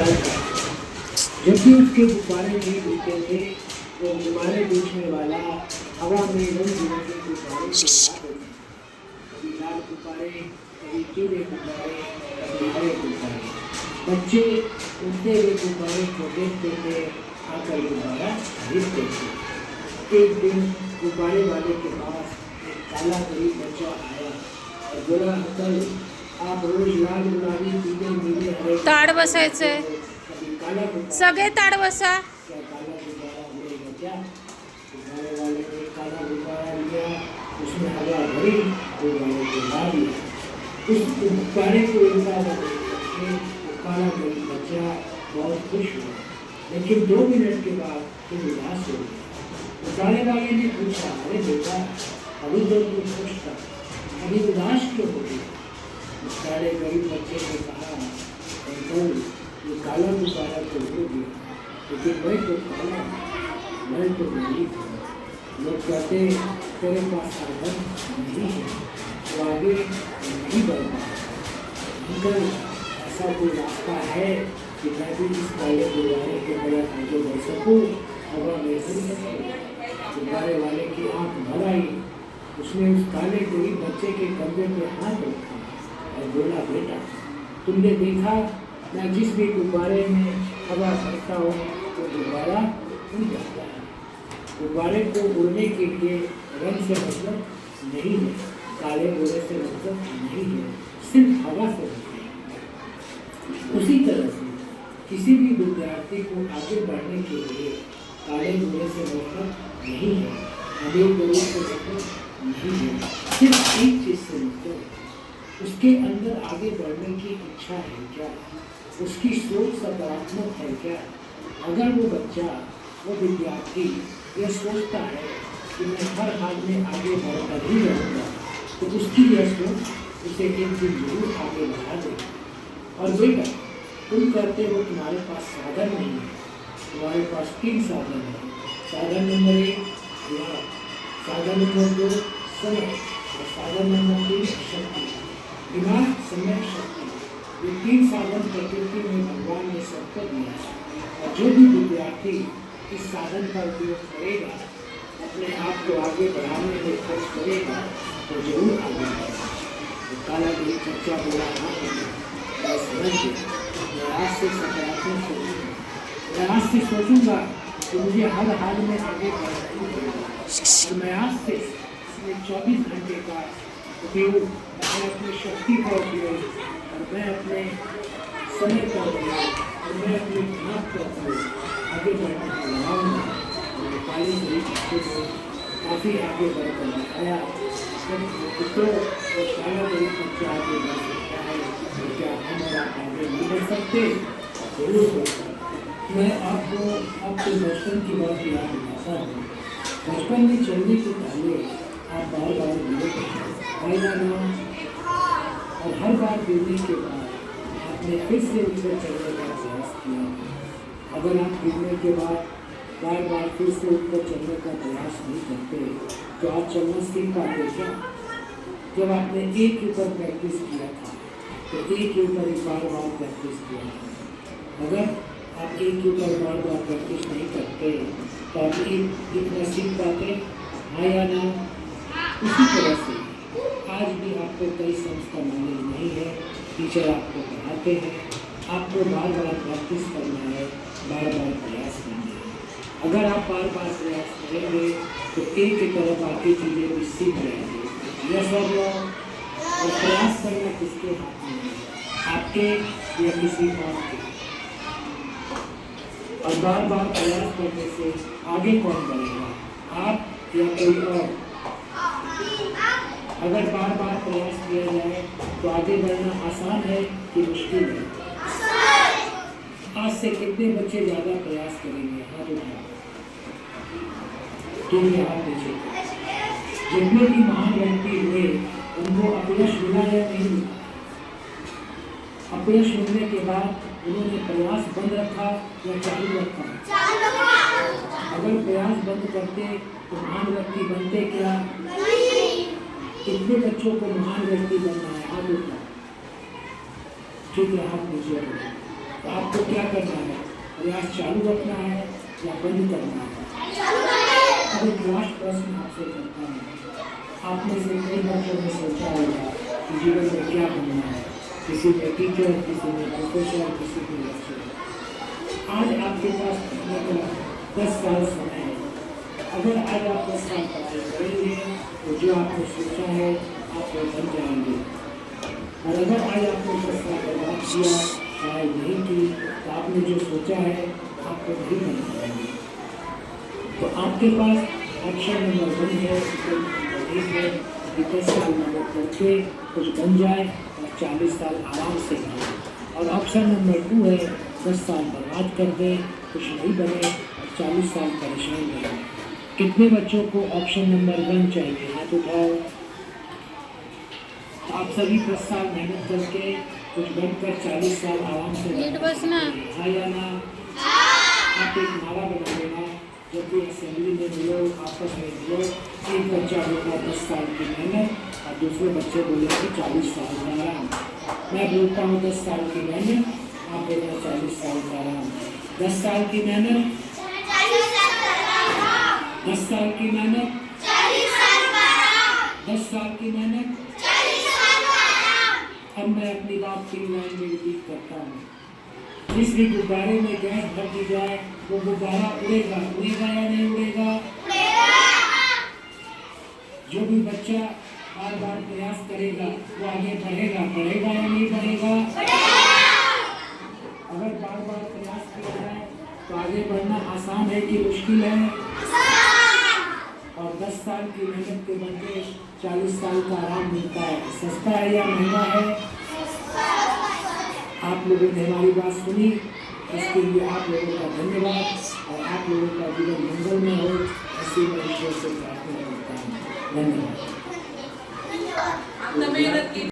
था। जब भी उसके गुब्बारे नहीं उड़ते थे तो गुब्बारे बेचने वाला हवा में रंग बिरंगे गुब्बारे उड़ाते थे। कभी लाल गुब्बारे, कभी पीले गुब्बारे, कभी हरे गुब्बारे। बच्चे उड़ते हुए गुब्बारे को देखते थे, आकर गुब्बारा खरीदते थे। एक दिन गुब्बारे वाले के पास एक काला गरीब बच्चा आया और बोला, अंकल आप रोज लाल गुलाबी पीले नीले हरे ताड़ बसायचे कभी काला गुब्बारा सगळे ताड़ बसा. क्या काला गुब्बारा उड़ेगा क्या? गुब्बारे वाले ने काला गुब्बारा लिया, उसमें हवा भरी, गुब्बारे को ला दिया। उस गुब्बारे को उड़ता हुआ देख वो काला गरीब बच्चा बहुत खुश हुआ, लेकिन 2 मिनट के बाद फिर उदास हो गया। गुब्बारे वाले ने पूछा, अरे बेटा अभी तो तू खुश था, अभी उदास क्यों हो गया? उस काले गरीब बच्चे ने कहा, अंकल ये काला गुब्बारा तो उड़ गया, लेकिन मैं तो काला, मैं तो गरीब हूँ। लोग कहते तेरे पास साधन नहीं है, तो आगे नहीं बढ़ पाए। अंकल ऐसा कोई रास्ता है कि मैं भी इस काले गुब्बारे के बगैर आगे बढ़ सकूँ, हवा में उड़ सकूँ? गुब्बारे वाले की आँख भर आई। उसने उस काले गरीब बच्चे के कंधे पे हाथ रखा और बोला, बेटा तुमने देखा मैं जिस भी गुब्बारे में हवा भरता हूँ तो गुब्बारा उड़ जाता है। गुब्बारे को उड़ने के लिए रंग से मतलब नहीं है, काले गोरे से मतलब नहीं है, सिर्फ हवा से मतलब है। उसी तरह से किसी भी विद्यार्थी को आगे बढ़ने के लिए काले गोरे से मतलब नहीं है, अमीर गोरे से मतलब नहीं है, सिर्फ एक चीज़ से मतलब है, उसके अंदर आगे बढ़ने की इच्छा है क्या, उसकी सोच सकारात्मक है क्या। अगर वो बच्चा, वो विद्यार्थी यह सोचता है कि मैं हर हाल में आगे बढ़कर ही रहूँगा, तो उसकी यह सोच उसे एक दिन जरूर आगे बढ़ा देगी। और बेटा तुम कहते हो तुम्हारे पास साधन नहीं है, तुम्हारे पास 3 साधन है। साधन नंबर 1 दिमाग, साधन नंबर 2 समय और साधन नंबर 3 शक्ति। दिमाग, समय, शक्ति, ये 3 साधन प्रकृति में भगवान ने सबको दिया है। और जो भी विद्यार्थी इस साधन का उपयोग करेगा, अपने आप को आगे बढ़ाने में खर्च करेगा, तो जरूर आगे बढ़ेगा। तो काला गरीब बच्चा बोला, मैं समझ गया, मैं आज से सकारात्मक सोचूंगा, मैं आज से सोचूंगा कि मुझे हर हाल में आगे बढ़ना ही पड़ेगा। तो मैं आज से इसमें 24 घंटे का उपयोग, मैं अपनी शक्ति का उपयोग और मैं अपने समय का उपयोग और मैं अपने दिमाग का उपयोग आगे बढ़ने का लगाऊंगा। और काले गरीब बच्चे को काफ़ी आगे बढ़कर दिखाया। तो काला गरीब बच्चा आगे बढ़ सकता है, तो क्या हम और आप आगे नहीं बढ़ सकते? जरूर बढ़ सकते। मैं आपको आपके बचपन की बात याद दिलाता हूँ। बचपन में चलने से पहले आप बार बार गिरे और हर बार गिरने के बाद आपने फिर से ऊपर चढ़ने का प्रयास किया। अगर आप गिरने के बाद बार बार फिर से ऊपर चढ़ने का प्रयास नहीं करते तो आप चलना सीख पाते क्या? जब आपने एक के ऊपर प्रैक्टिस किया था तो एक के ऊपर बार बार प्रैक्टिस किया था। अगर आप एक के ऊपर बार बार प्रैक्टिस नहीं करते तो आप इतना सीख पाते, हाँ या ना? उसी तरह से आज भी आपको कई संस्था नॉलेज नहीं है, टीचर आपको पढ़ाते हैं, आपको बार बार प्रैक्टिस करना है, बार बार प्रयास करना है। अगर आप बार बार प्रयास करेंगे तो एक की तरफ बाकी चीज़ें भी सीख जाएंगे। यह सब और प्रयास करना किसके हाथ में है, आपके या किसी और के? और बार बार प्रयास करने से आगे कौन बढ़ेगा, आप या कोई और? अगर बार बार प्रयास किया जाए तो आगे बढ़ना आसान है कि मुश्किल है? आज से कितने बच्चे ज़्यादा प्रयास करेंगे? हाथ उठाओ, दूसरे हाथ नीचे। जितने भी महान व्यक्ति हुए उनको अपयश मिला या नहीं मिला? अपयश मिलने के बाद उन्होंने प्रयास बंद रखा या चालू रखा? अगर प्रयास बंद करते तो महान व्यक्ति बनते क्या? कितने बच्चों को महान व्यक्ति बनना है? हाथ उठाओ, ठीक है, हाथ नीचे रखो। तो आपको क्या करना है? प्रयास चालू रखना है या बंद करना है? अब एक लास्ट प्रश्न आपसे करता हूँ। आप में से कई बच्चों ने सोचा होगा कि जीवन में क्या बनना है, किसी में टीचर, किसी में प्रोफेसर, किसी में लेक्चरर। आज आपके पास पढ़ने का 10 साल समय है। अगर आज आप 10 साल पढ़ाई करेंगे तो जो आपने सोचा है आप वो बन जाएंगे, और अगर आज आपने 10 साल बर्बाद किया, पढ़ाई नहीं की, तो आपने जो सोचा है आपको नहीं बन पाएंगे। तो आपके पास ऑप्शन नंबर 1 है, नंबर 1 है कि 10 साल मेहनत करके कुछ बन जाए और 40 साल आराम से जिए, और ऑप्शन नंबर 2 है 10 साल बर्बाद कर दे, कुछ नहीं बने और 40 साल परेशान रहे। कितने बच्चों को ऑप्शन नंबर 1 चाहिए? हाथ उठाओ। आप सभी 10 साल मेहनत करके कुछ बनकर 40 साल आराम से हाँ या ना? आप एक नारा बना देना, जब भी असेंबली में मिलो, आपस में मिलो, एक बच्चा बोला 10 साल की मेहनत और दूसरे बच्चे बोले कि 40 साल का आराम। मैं बोलता हूँ 10 साल की मेहनत, आप बोलना 40 साल का आराम। 10 साल की मेहनत, 10 साल की मेहनत, 10 साल की मेहनत। अब मैं अपनी बात 3 लाइन में रिपीट करता हूँ। जिस भी गुब्बारे में गैस भर दी जाए वो गुब्बारा उड़ेगा, उड़ेगा या नहीं उड़ेगा? जो भी बच्चा बार बार प्रयास करेगा वो आगे बढ़ेगा, बढ़ेगा या नहीं बढ़ेगा? अगर बार बार प्रयास किया जाए तो आगे बढ़ना आसान है कि मुश्किल है? और 10 साल की मेहनत के बदले 40 साल का आराम मिलता है। सस्ता है या महंगा है? आप लोगों ने हमारी बात सुनी, इसके लिए आप लोगों का धन्यवाद, और आप लोगों का जीवन मंगलमय हो, ऐसी मैं ईश्वर से प्रार्थना करता हूँ। धन्यवाद।